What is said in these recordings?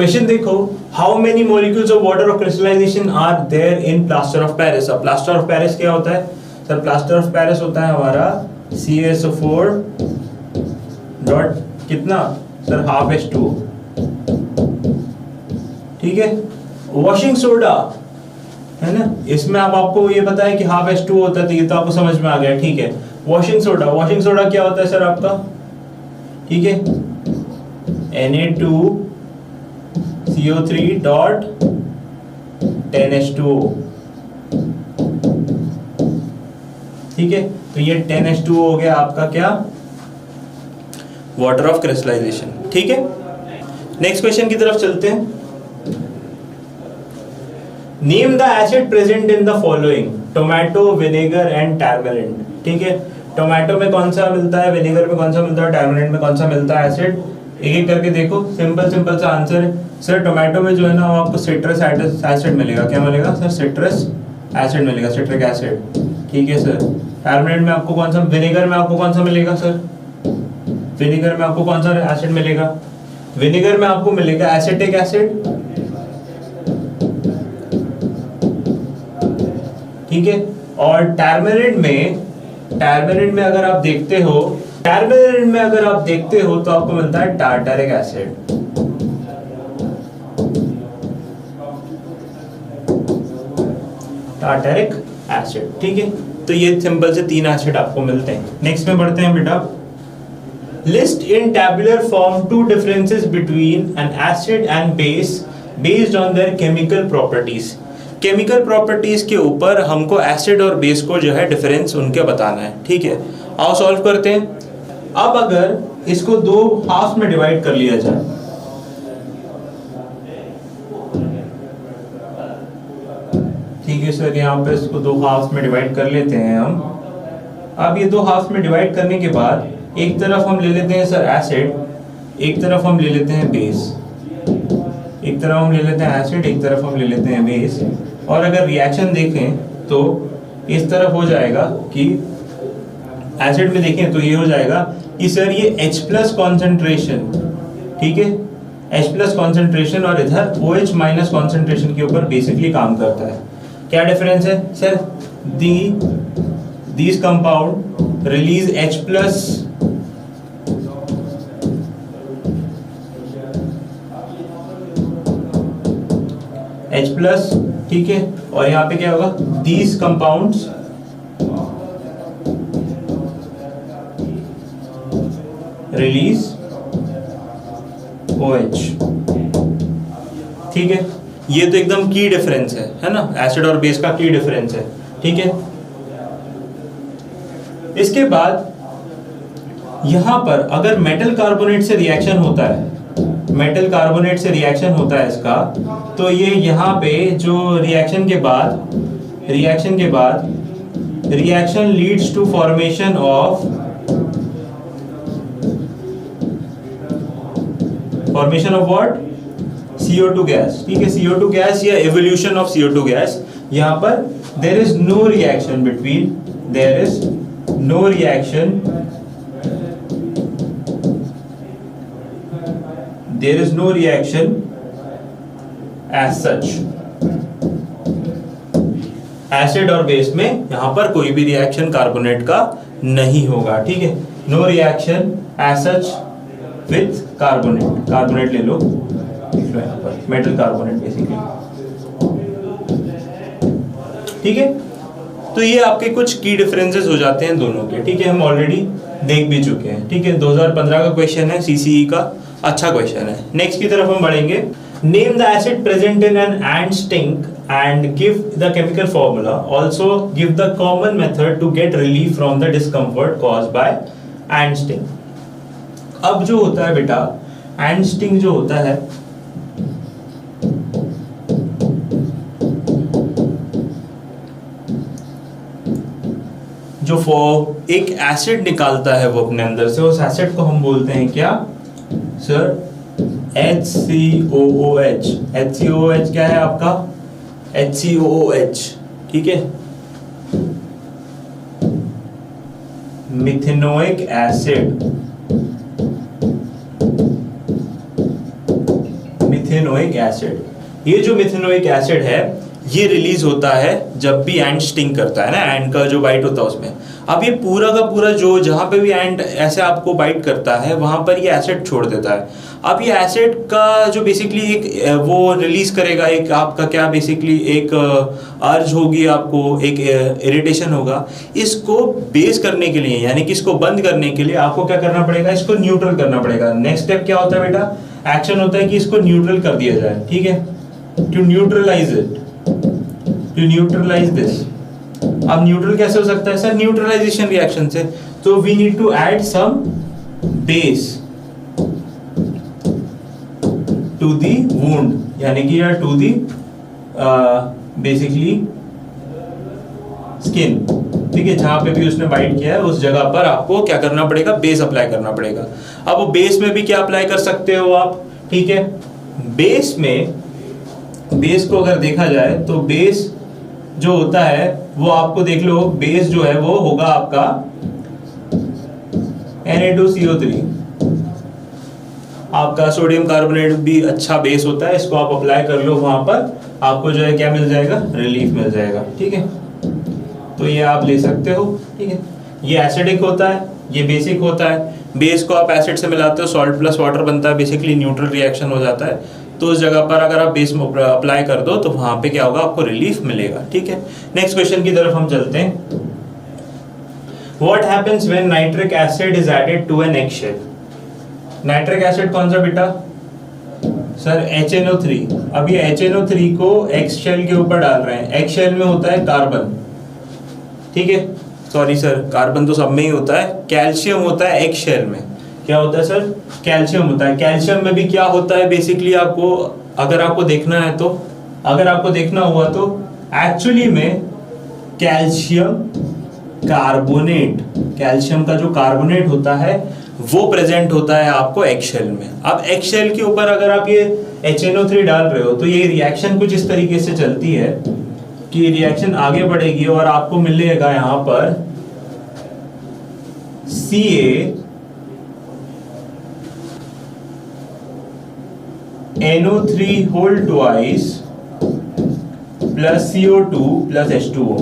Question देखो, how many molecules of water of crystallization are there in plaster of Paris. अब plaster of Paris क्या होता है sir? Plaster of Paris होता है हमारा CaSO4 डॉट कितना सर, हाफ H2O, ठीक है। वॉशिंग सोडा है ना, इसमें अब आपको ये पता है कि हाफ H2O होता है, तो ये तो आपको समझ में आ गया, ठीक है। वॉशिंग सोडा क्या होता है सर आपका? ठीक है, Na2CO3 डॉट 10H2O, ठीक है। तो ये 10H2O हो गया आपका क्या? वाटर ऑफ क्रिस्टलाइजेशन, ठीक है। नेक्स्ट क्वेश्चन की तरफ चलते हैं। Name the acid present in the following, tomato, vinegar and turmeric, ठीक है। टोमेटो में कौन सा मिलता है, विनेगर में कौन सा मिलता है, टर्मरिन में कौन सा मिलता है एसिड? एक एक करके देखो, सिंपल सा आंसर है सर। टोमेटो में जो है ना वो आपको सिट्रस एसिड मिलेगा। क्या मिलेगा सर? सिट्रस एसिड मिलेगा, सिट्रिक एसिड, ठीक है सर। टर्मरिन में आपको कौन सा, विनेगर में आपको कौन सा मिलेगा सर? विनेगर में आपको कौन सा एसिड मिलेगा? विनेगर में आपको मिलेगा एसिटिक एसिड, ठीक है। और टर्मरिन में अगर आप देखते हो, तो आपको मिलता है टार्टरिक एसिड, ठीक है। तो ये सिंपल से 3 एसिड आपको मिलते हैं। नेक्स्ट में बढ़ते हैं बेटा। List in tabular form 2 differences between N acid and base based on their chemical properties. Chemical properties के ऊपर हमको एसिड और बेस को जो है डिफरेंस उनके बताना है, ठीक है। आओ सॉल्व करते हैं। अब अगर इसको 2 हाफ में डिवाइड कर लिया जाए, ठीक है सर, यहाँ पे इसको 2 हाफ में डिवाइड कर लेते हैं हम। अब ये 2 हाफ में डिवाइड करने के बाद एक तरफ हम ले लेते हैं सर एसिड, एक तरफ हम ले लेते हैं बेस, एक तरफ हम ले लेते हैं एसिड, एक तरफ हम ले लेते हैं बेस। और अगर रिएक्शन देखें तो इस तरफ हो जाएगा कि एसिड में देखें तो ये हो जाएगा कि सर ये H+ कॉन्सेंट्रेशन, ठीक है, H+ कॉन्सेंट्रेशन, और इधर OH- कॉन्सेंट्रेशन के ऊपर बेसिकली काम करता है। क्या डिफरेंस है sir? these compound release H+, ठीक है। और यहाँ पे क्या होगा? these compounds release OH, ठीक है। ये तो एकदम की डिफरेंस है ना, एसिड और बेस का की डिफरेंस है, ठीक है। इसके बाद यहां पर अगर मेटल कार्बोनेट से रिएक्शन होता है, इसका, तो ये यहाँ पे जो रिएक्शन के बाद reaction leads to formation of what? CO2 gas, ठीक है। CO2 गैस या एवोल्यूशन ऑफ CO2 गैस। यहाँ पर there is no reaction as such. Acid और बेस में यहां पर कोई भी रिएक्शन कार्बोनेट का नहीं होगा, ठीक है। No reaction as such with carbonate ले लो, यहाँ पर मेटल कार्बोनेट बेसिकली, ठीक है। तो ये आपके कुछ की डिफरेंसेस हो जाते हैं दोनों के, ठीक है। हम ऑलरेडी देख भी चुके हैं, ठीक है। 2015 का क्वेश्चन है, CCE का, अच्छा क्वेश्चन है। नेक्स्ट की तरफ हम बढ़ेंगे। Name the acid present in an ant sting and give the chemical formula, also give the common method to get relief from the discomfort caused by ant sting. अब जो होता है बेटा, एंड स्टिंग जो होता है, जो एक एसिड निकालता है वो अपने अंदर से, उस एसिड को हम बोलते हैं क्या सर? HCOOH। HCOOH क्या है आपका? HCOOH, ठीक है। Methanoic acid, methanoic acid. ये जो मिथेनोइक एसिड है ये रिलीज होता है जब भी एंट स्टिंग करता है ना, एंट का जो बाइट होता है उसमें। अब ये पूरा का पूरा जो जहाँ पे भी एंट ऐसे आपको बाइट करता है वहाँ पर ये एसिड छोड़ देता है। अब ये एसिड का जो बेसिकली एक वो रिलीज करेगा, एक आपका क्या बेसिकली एक अर्ज होगी, आपको एक इरिटेशन होगा। इसको बेस करने के लिए यानी कि इसको बंद करने के लिए आपको क्या करना पड़ेगा, इसको न्यूट्रल करना पड़ेगा। नेक्स्ट स्टेप क्या होता है बेटा, एक्शन होता है कि इसको न्यूट्रल कर दिया जाए, ठीक है, to neutralise it, to neutralise this. अब न्यूट्रल कैसे हो सकता है सर, न्यूट्रलाइजेशन रिएक्शन से। तो we need to add some base to the wound, यानी कि यार टू दी बेसिकली स्किन, ठीक है, जहां पे भी उसने बाइट किया है उस जगह पर आपको क्या करना पड़ेगा, बेस अप्लाई करना पड़ेगा। अब वो बेस में भी क्या अप्लाई कर सकते हो आप, ठीक है। बेस में, बेस को अगर देखा जाए तो बेस जो होता है वो आपको देख लो, बेस जो है वो होगा आपका Na2CO3। आपका सोडियम कार्बोनेट भी अच्छा बेस होता है, इसको आप अप्लाई कर लो वहां पर, आपको जो है क्या मिल जाएगा, रिलीफ मिल जाएगा, ठीक है। तो ये आप ले सकते हो, ठीक है। ये एसिडिक होता है, ये बेसिक होता है। बेस को आप एसिड से मिलाते हो, सॉल्ट प्लस वाटर बनता है, बेसिकली न्यूट्रल रिएक्शन हो जाता है। तो उस जगह पर अगर आप बेस अप्लाई कर दो तो वहां पे क्या होगा, आपको रिलीफ मिलेगा, ठीक है। नेक्स्ट क्वेश्चन की तरफ हम चलते हैं। What happens when nitric acid is added to an eggshell? Nitric acid कौन सा बेटा, सर HNO3। अब ये HNO3 को एगशेल के ऊपर डाल रहे हैं। एगशेल में होता है कार्बन, ठीक है, सॉरी सर कार्बन तो सब में ही होता है, कैल्शियम होता है एगशेल में। क्या होता है सर, कैल्शियम होता है। कैल्शियम में भी क्या होता है बेसिकली, आपको अगर आपको देखना है तो, अगर आपको देखना हुआ तो एक्चुअली में कैल्शियम कार्बोनेट, कैल्शियम का जो कार्बोनेट होता है वो प्रेजेंट होता है आपको एगशेल में। अब एगशेल के ऊपर अगर आप ये HNO3 डाल रहे हो तो ये रिएक्शन कुछ इस तरीके से चलती है कि रिएक्शन आगे बढ़ेगी और आपको मिलेगा यहां पर CaNO3 whole twice plus CO2 plus H2O,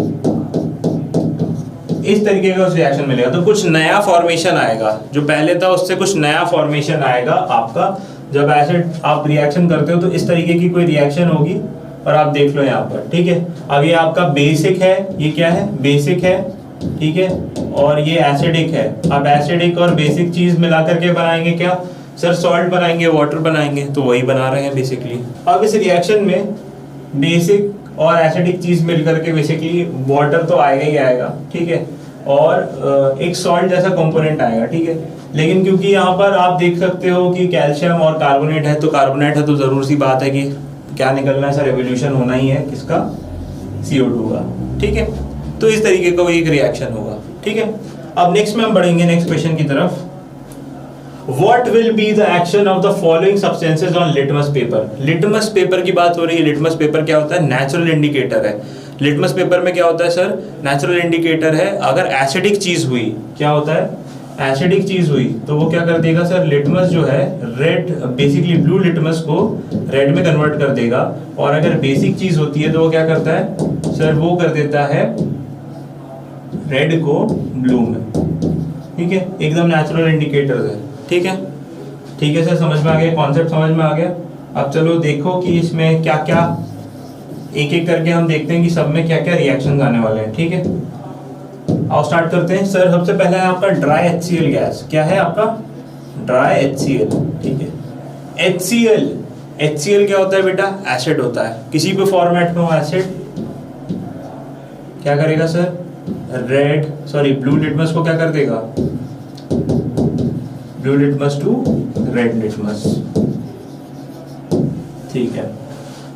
इस तरीके का उस रिएक्शन मिलेगा। तो कुछ नया फॉर्मेशन आएगा, जो पहले था उससे कुछ नया फॉर्मेशन आएगा आपका। जब एसिड आप रिएक्शन करते हो तो इस तरीके की कोई रिएक्शन होगी और आप देख लो यहाँ पर, ठीक है। अब ये आपका बेसिक है, ये क्या है, बेसिक है, ठीक है, और ये एसिडिक है। अब एसिडिक और बेसिक चीज मिला करके बनाएंगे क्या सर, सॉल्ट बनाएंगे, वाटर बनाएंगे, तो वही बना रहे हैं बेसिकली। अब इस रिएक्शन में बेसिक और एसिडिक चीज मिल करके बेसिकली वाटर तो आएगा ही आएगा, ठीक है, और एक सॉल्ट जैसा कंपोनेंट आएगा, ठीक है। लेकिन क्योंकि यहाँ पर आप देख सकते हो कि कैल्शियम और कार्बोनेट है, तो कार्बोनेट है तो जरूर सी बात है कि क्या निकलना है सर, एवोल्यूशन होना ही है किसका, CO2 का, ठीक है। तो इस तरीके का एक रिएक्शन होगा, ठीक है। अब नेक्स्ट में हम बढ़ेंगे नेक्स्ट क्वेश्चन की तरफ। What will be the action of the following substances on litmus paper? Litmus paper की बात हो रही है। लिटमस पेपर क्या होता है, नेचुरल इंडिकेटर है। लिटमस पेपर में क्या होता है सर, नेचुरल इंडिकेटर है। अगर एसिडिक चीज हुई, क्या होता है, एसिडिक चीज हुई तो वो क्या कर देगा सर, लिटमस जो है रेड, बेसिकली ब्लू लिटमस को रेड में कन्वर्ट कर देगा। और अगर बेसिक चीज होती है तो वो क्या करता है सर, वो कर देता है रेड को ब्लू में, ठीक है। एकदम नेचुरल इंडिकेटर है, ठीक है, ठीक है सर, समझ में आ गया, कॉन्सेप्ट समझ में आ गया। अब चलो देखो कि इसमें क्या क्या, एक एक करके हम देखते हैं कि सब में क्या क्या रिएक्शन आने वाले हैं, ठीक है। आओ स्टार्ट करते हैं सर। सबसे पहला है आपका ड्राई HCl गैस। क्या है आपका, ड्राई HCl, ठीक है। HCl क्या होता है बेटा, एसिड होता है। किसी भी फॉर्मेट में हो एसिड क्या करेगा sir, red sorry blue litmus को क्या कर देगा, blue litmus to red litmus, ठीक है।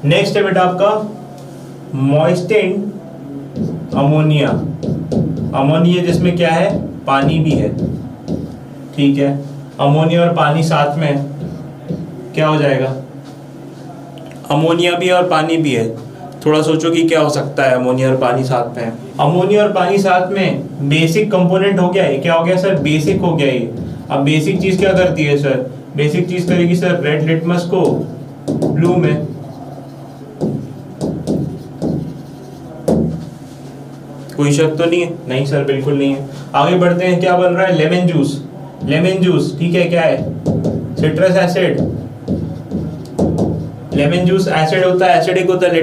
नेक्स्ट है बेटा आपका मॉइस्टेंड अमोनिया। अमोनिया जिसमें क्या है, पानी भी है, ठीक है। अमोनिया और पानी साथ में क्या हो जाएगा, अमोनिया भी और पानी भी है। थोड़ा सोचो कि क्या हो सकता है, अमोनिया और पानी साथ में है। अमोनिया और पानी साथ में बेसिक कंपोनेंट हो गया, ये क्या हो गया सर, बेसिक हो गया ये। अब बेसिक चीज क्या करती है सर, बेसिक चीज करेगी सर रेड लिटमस को ब्लू में। कोई शक तो नहीं है? नहीं सर बिल्कुल नहीं है। आगे बढ़ते हैं, क्या बन रहा है? Lemon juice. लेमन जूस ठीक है, क्या है? Citrus acid. Lemon juice acid होता है, एसिडिक होता है,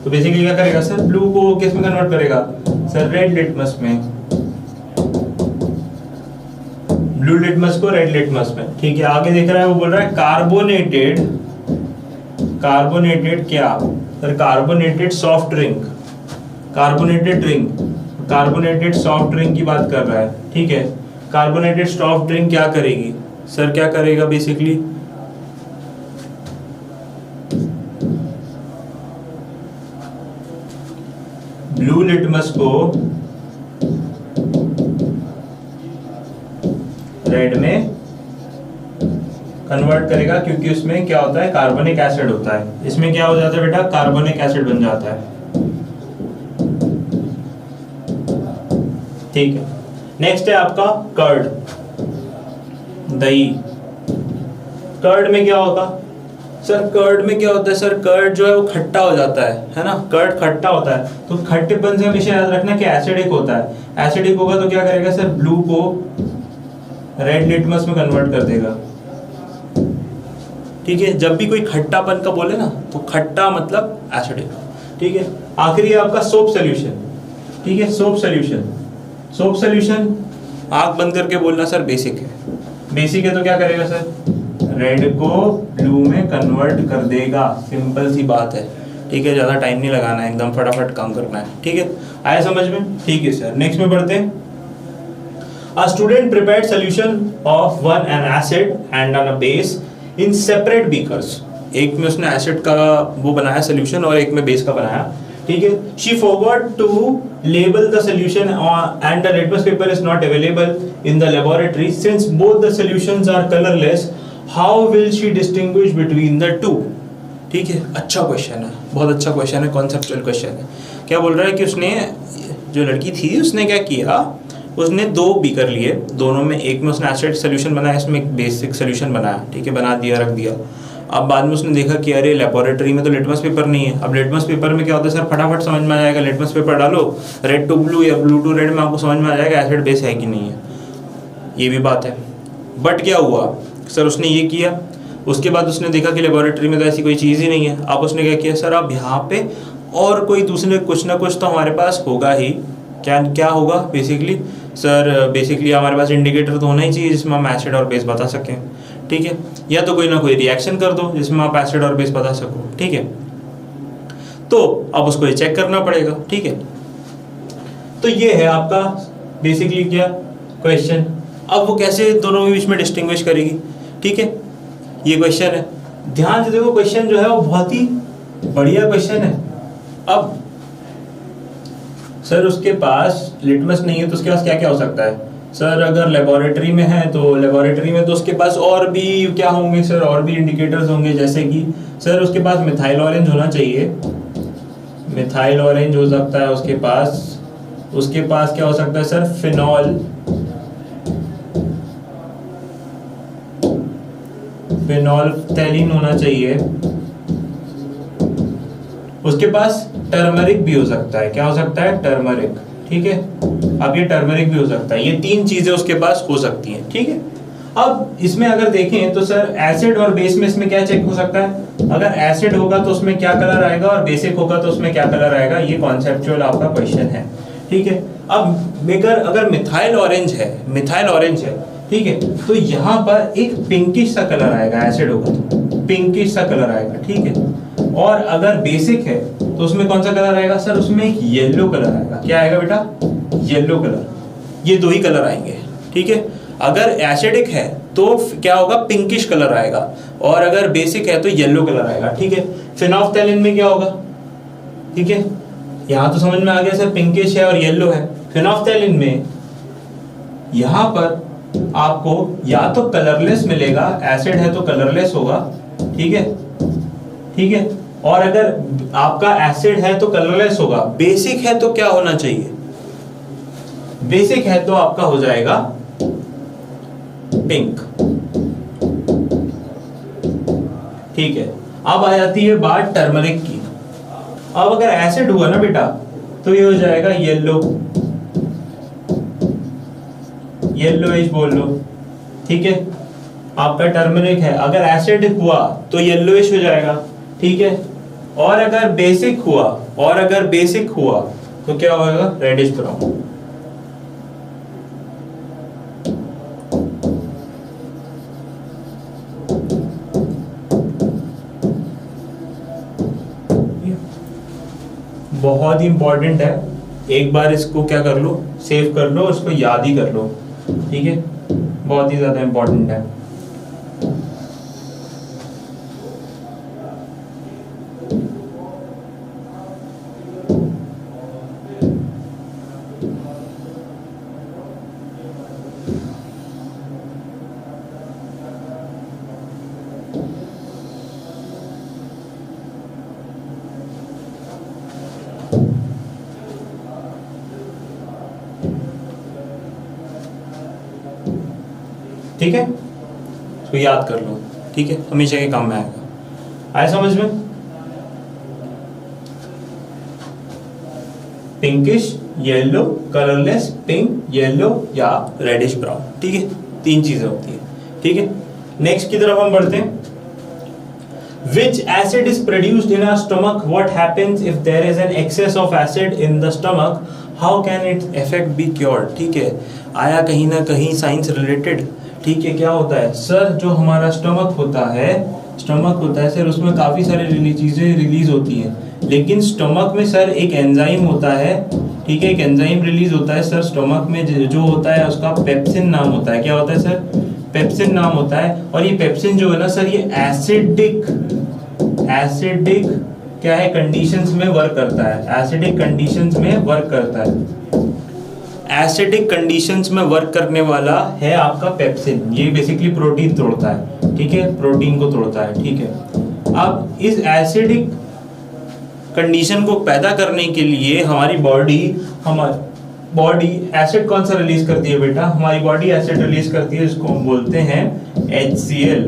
तो बेसिकली क्या करेगा सर? ब्लू को किस में कन्वर्ट करेगा सर? रेड लिटमस में। ब्लू लिटमस को रेड लिटमस में, ठीक है। आगे देख रहा है, वो बोल रहा है कार्बोनेटेड, कार्बोनेटेड क्या sir? Carbonated soft drink, carbonated drink, carbonated soft drink की बात कर रहा है, ठीक है। कार्बोनेटेड सॉफ्ट ड्रिंक क्या करेगी सर? क्या करेगा बेसिकली? ब्लू लिटमस को रेड में कन्वर्ट करेगा, क्योंकि उसमें क्या होता है? कार्बोनिक एसिड होता है। इसमें क्या हो जाता है बेटा? कार्बोनिक एसिड बन जाता है, ठीक है। नेक्स्ट है आपका कर्ड, दही। कर्ड में क्या होगा सर? कर्ड में क्या होता है सर? कर्ड जो है वो खट्टा हो जाता है ना? कर्ड खट्टा होता है, तो खट्टेपन से हमेशा याद रखना कि एसिडिक होता है। एसिडिक होगा तो क्या करेगा सर? ब्लू को रेड लिटमस में कन्वर्ट कर देगा, ठीक है। जब भी कोई खट्टापन का बोले ना, तो खट्टा मतलब एसिडिक, ठीक है। आखिरी है आपका सोप सोल्यूशन, ठीक है। सोप सोल्यूशन, सोप सोल्यूशन आंख बंद करके बोलना सर बेसिक है। बेसिक है तो क्या करेगा सर? रेड को ब्लू में कन्वर्ट कर देगा, सिंपल सी बात है, ठीक है। ज्यादा टाइम नहीं लगाना है, एकदम फटाफट काम करना है, ठीक है। आया समझ में? ठीक है सर। नेक्स्ट में बढ़ते हैं। A student prepared solution of an acid and a base in separate beakers. एक में उसने एसिड का वो बनाया सोल्यूशन और एक में बेस का बनाया, ठीक है। She forgot to label the solution and the litmus paper is not available in the laboratory. Since both the solutions are colorless, how will she distinguish between the two? ठीक है, अच्छा क्वेश्चन है, बहुत अच्छा क्वेश्चन है, conceptual question है। क्या बोल रहा है कि उसने, जो लड़की थी उसने क्या किया, उसने दो बीकर लिए, दोनों में एक में उसने एसिड सोल्यूशन बनाया, इसमें एक बेसिक सोल्यूशन बनाया, ठीक है, बना दिया, रख दिया। अब बाद में उसने देखा कि अरे लेबोरेटरी में तो लिटमस पेपर नहीं है। अब लिटमस पेपर में क्या होता है सर? फटाफट समझ में आ जाएगा, लिटमस पेपर डालो, रेड टू ब्लू या ब्लू टू रेड में आपको समझ में आ जाएगा एसिड बेस है कि नहीं है, ये भी बात है। बट क्या हुआ सर? उसने ये किया, उसके बाद उसने देखा कि लेबोरेटरी में तो ऐसी कोई चीज़ ही नहीं है। अब उसने क्या किया सर? अब यहाँ पे और कोई दूसरे कुछ ना कुछ तो हमारे पास होगा ही। क्या क्या होगा बेसिकली सर? बेसिकली हमारे पास इंडिकेटर तो होना ही चाहिए जिसमें हम एसिड और बेस बता सकें, ठीक है। या तो कोई ना कोई रिएक्शन कर दो जिसमें आप एसिड और बेस बता सको, ठीक है। तो अब उसको ये चेक करना पड़ेगा, ठीक है। तो ये है आपका बेसिकली क्या क्वेश्चन। अब वो कैसे दोनों के बीच में डिस्टिंग्विश करेगी, ठीक है, ये क्वेश्चन है। ध्यान से देखो, क्वेश्चन जो है वो बहुत ही बढ़िया क्वेश्चन है। अब सर उसके पास लिटमस नहीं है तो उसके पास क्या क्या हो सकता है सर? अगर लेबोरेटरी में है तो लेबोरेटरी में तो उसके पास और भी क्या होंगे सर? और भी इंडिकेटर्स होंगे, जैसे कि सर उसके पास मिथाइल ऑरेंज होना चाहिए, मिथाइल ऑरेंज हो सकता है उसके पास। उसके पास क्या हो सकता है सर? फिनॉल, फिनोल्फ्थैलीन होना चाहिए। उसके पास टर्मरिक भी हो सकता है। क्या हो सकता है? टर्मरिक, ठीक है। अब ये टर्मरिक भी हो सकता है। ये तीन चीजें उसके पास हो सकती हैं, ठीक है। अब इसमें अगर देखें तो सर एसिड और बेस में इसमें क्या चेक हो सकता है? अगर एसिड होगा तो उसमें क्या कलर आएगा और बेसिक होगा तो उसमें क्या कलर आएगा? ये कॉन्सेप्चुअल आपका क्वेश्चन है, ठीक है। अब बेकर अगर मिथाइल ऑरेंज है, मिथाइल ऑरेंज है, ठीक है, तो यहाँ पर एक पिंकिश सा कलर आएगा, एसिड होगा तो पिंकिश सा कलर आएगा, ठीक है। और अगर बेसिक है तो उसमें कौन सा कलर आएगा सर? उसमें एक येलो कलर आएगा। क्या आएगा बेटा? Yellow colour. ये दो ही कलर आएंगे, ठीक है। अगर एसिडिक है तो क्या होगा? पिंकिश कलर आएगा, और अगर बेसिक है तो येलो कलर आएगा, ठीक है। फिनोल्फ्थैलीन में क्या होगा? ठीक है, यहाँ तो समझ में आ गया सर, पिंकिश है और येलो है। फिनोल्फ्थैलीन में यहाँ पर आपको या तो कलरलेस मिलेगा, एसिड है तो कलरलेस होगा, ठीक है, ठीक है। और अगर आपका एसिड है तो कलरलेस होगा, बेसिक है तो क्या होना चाहिए? बेसिक है तो आपका हो जाएगा पिंक, ठीक है। अब आ जाती है बात टर्मरिक की। अब अगर एसिड हुआ ना बेटा तो ये हो जाएगा येलो, येलोइश बोल लो, ठीक है। आपका टर्मरिक है, अगर एसिड हुआ तो येलोइश हो जाएगा, ठीक है। और अगर बेसिक हुआ, और अगर बेसिक हुआ तो क्या होगा, रेडिश ब्राउन। बहुत ही इंपॉर्टेंट है, एक बार इसको क्या कर लो, सेव कर लो, उसको याद ही कर लो, ठीक है। बहुत ही ज्यादा इंपॉर्टेंट है। ठीक है, तो याद कर लो, ठीक है, हमेशा के काम में आएगा। आया समझ में? Pinkish, yellow, colourless, pink, yellow या रेडिश ब्राउन, ठीक है, तीन चीजें होती है, ठीक है। नेक्स्ट की तरफ हम बढ़ते हैं। Which acid is produced in our stomach? What happens if there is an excess of acid in the stomach? How can its effect be cured? ठीक है, आया कहीं ना कहीं साइंस रिलेटेड, ठीक है। क्या होता है सर, जो हमारा स्टमक होता है सर, उसमें काफी सारी चीजें रिलीज होती हैं, लेकिन स्टमक में सर एक एंजाइम होता है, ठीक है, एक एंजाइम रिलीज होता है सर स्टमक में, जो होता है उसका पेप्सिन नाम होता है। क्या होता है सर? पेप्सिन नाम होता है। और ये पेप्सिन जो है ना सर, ये एसिडिक क्या है, कंडीशंस में वर्क करता है, एसिडिक कंडीशंस में वर्क करता है। एसिडिक कंडीशंस में वर्क करने वाला है आपका पेप्सिन। ये बेसिकली प्रोटीन तोड़ता है, ठीक है, प्रोटीन को तोड़ता है, ठीक है। अब इस एसिडिक कंडीशन को पैदा करने के लिए हमारी बॉडी एसिड कौन सा रिलीज करती है बेटा? हमारी बॉडी एसिड रिलीज करती है, इसको हम बोलते हैं HCl।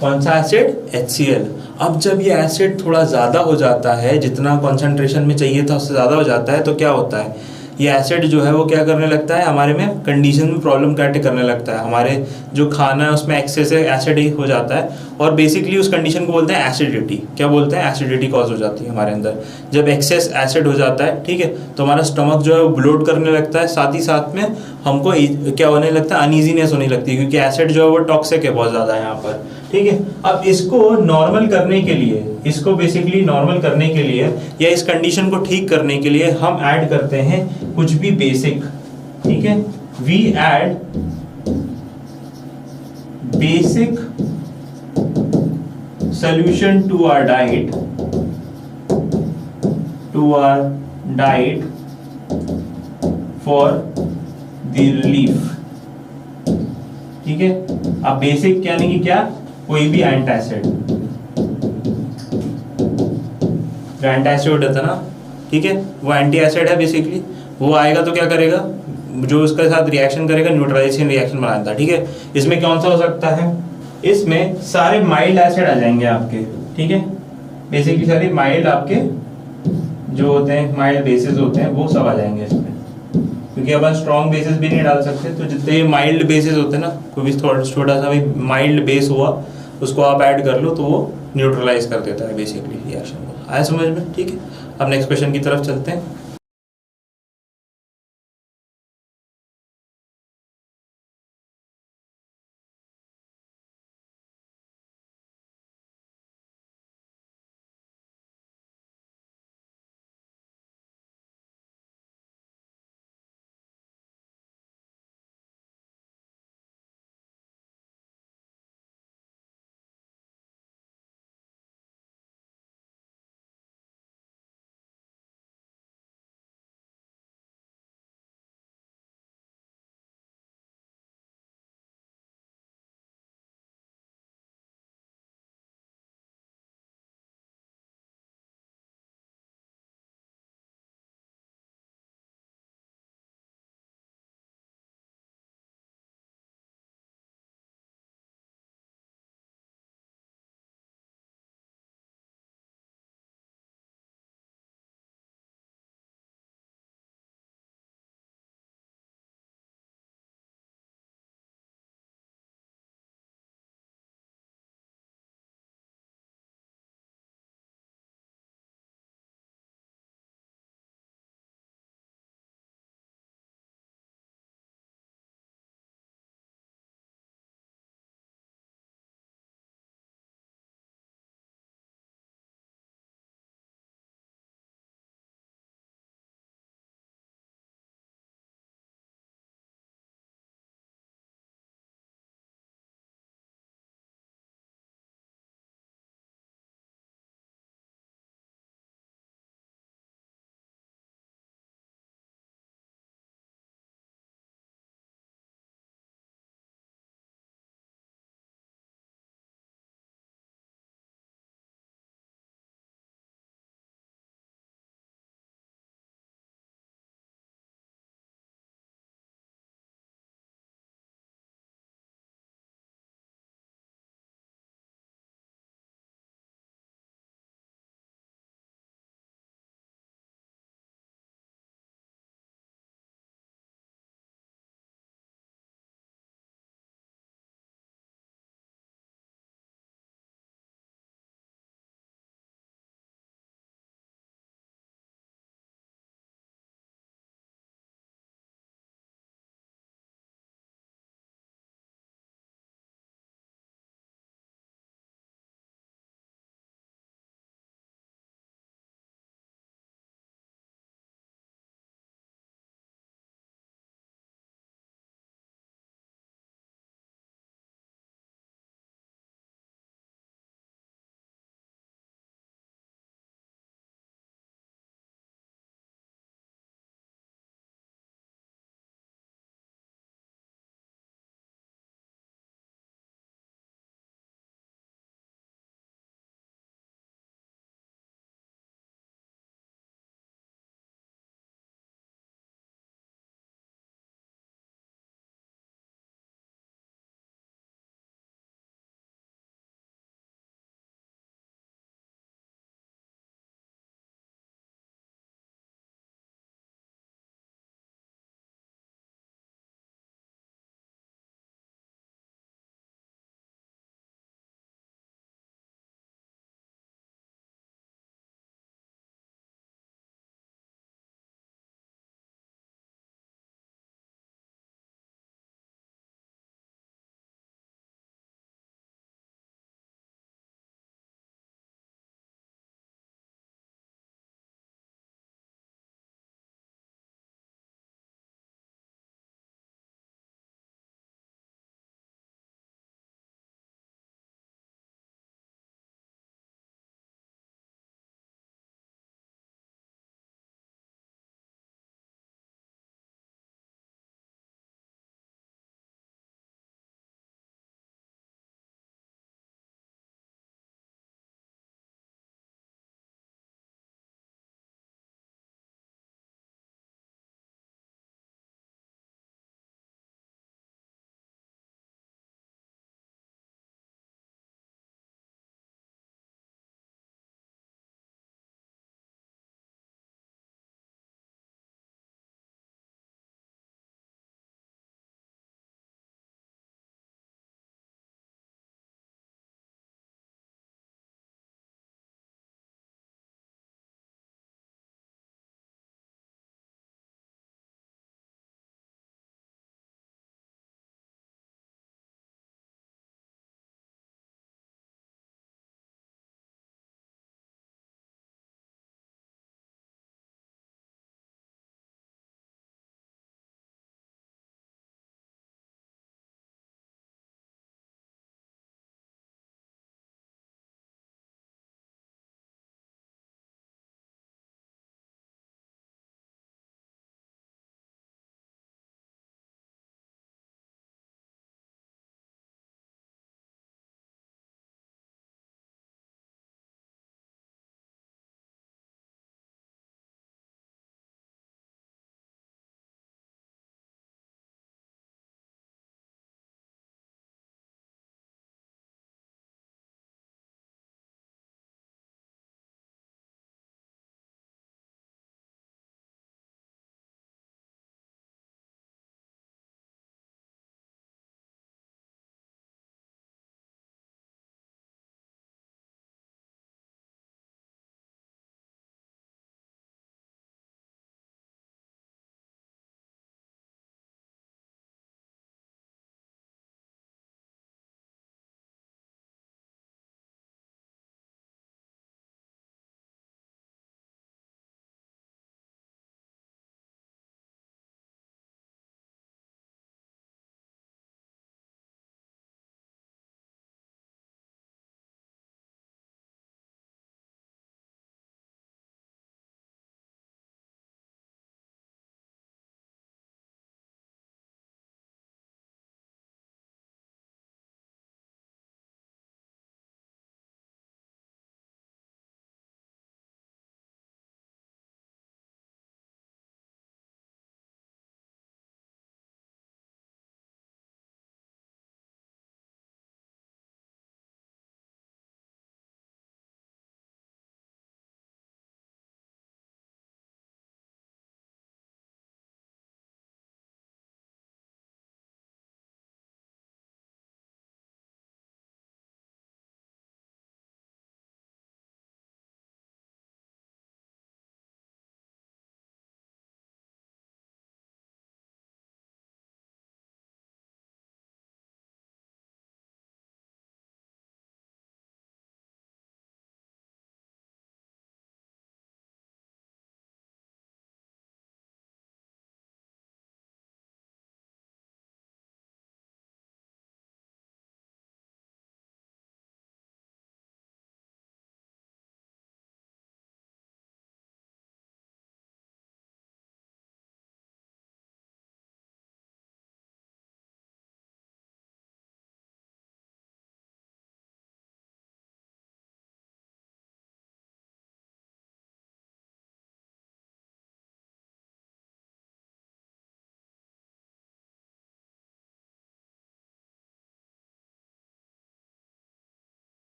कौन सा एसिड? HCl। अब जब ये एसिड थोड़ा ज्यादा हो जाता है, जितना कॉन्सेंट्रेशन में चाहिए था उससे ज्यादा हो जाता है, तो क्या होता है, ये एसिड जो है वो क्या करने लगता है, हमारे में कंडीशन में प्रॉब्लम क्रिएट करने लगता है। हमारे जो खाना है उसमें एक्सेस एसिड हो जाता है, और बेसिकली उस कंडीशन को बोलते हैं एसिडिटी। क्या बोलते हैं? एसिडिटी कॉज हो जाती है हमारे अंदर जब एक्सेस एसिड हो जाता है, ठीक है। तो हमारा स्टमक जो है वो ब्लोट करने लगता है, साथ ही साथ में हमको क्या होने लगता है, अनईजीनेस होने लगती है, क्योंकि एसिड जो है वो टॉक्सिक है बहुत ज्यादा यहाँ पर, ठीक है। अब इसको नॉर्मल करने के लिए, इसको बेसिकली नॉर्मल करने के लिए या इस कंडीशन को ठीक करने के लिए हम ऐड करते हैं कुछ भी बेसिक, ठीक है। We add basic solution to our diet for the relief, ठीक है। अब बेसिक यानी कि क्या? कोई भी एंटासिड, जो एंटासिड होता है ना, ठीक है, वो एंटी एसिड है बेसिकली। वो आएगा तो क्या करेगा, जो उसके साथ रिएक्शन करेगा न्यूट्रलाइजेशन रिएक्शन बनाता है, ठीक है। इसमें कौन सा हो सकता है? इसमें सारे माइल्ड एसिड आ जाएंगे आपके, ठीक है। बेसिकली सारे माइल्ड आपके जो होते हैं, माइल्ड बेसिस होते हैं, वो सब आ जाएंगे इसमें, क्योंकि अपन स्ट्रॉन्ग बेसिस भी नहीं डाल सकते। तो जितने माइल्ड बेसिस होते हैं ना, कोई भी छोटा सा भी माइल्ड बेस हुआ, उसको आप ऐड कर लो तो वो न्यूट्रलाइज कर देता है बेसिकली रिएक्शन को। आया समझ में? ठीक है। अब नेक्स्ट क्वेश्चन की तरफ चलते हैं।